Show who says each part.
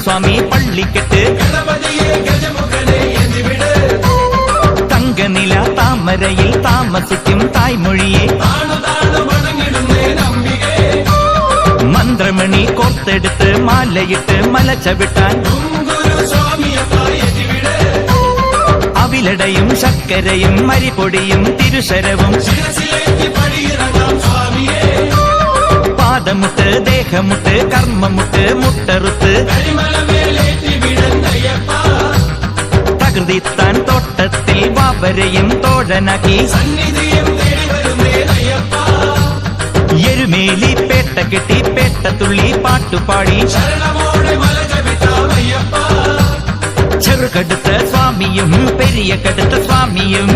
Speaker 1: സ്വാമി പള്ളിക്കെട്ട് തങ്കനില താമരയിൽ താമസിക്കും തായ്മൊഴിയെ മന്ത്രമണി കോർത്തെടുത്ത് മാലയിട്ട് മല ചവിട്ടാൻ അവിലടയും ശർക്കരയും മരിപ്പൊടിയും തിരുശരവും പാദമുട്ട് ദേഹമുട്ട് കർമ്മമുട്ട് മുട്ടറുത്ത് തകൃതിത്താൻ തോട്ടത്തിൽ വാവരെയും തോഴനാക്കി എരുമേലി പേട്ട കെട്ടി പേട്ടത്തുള്ളി പാട്ടുപാടി ചെറുകടുത്ത സ്വാമിയും പെരിയ കടുത്ത സ്വാമിയും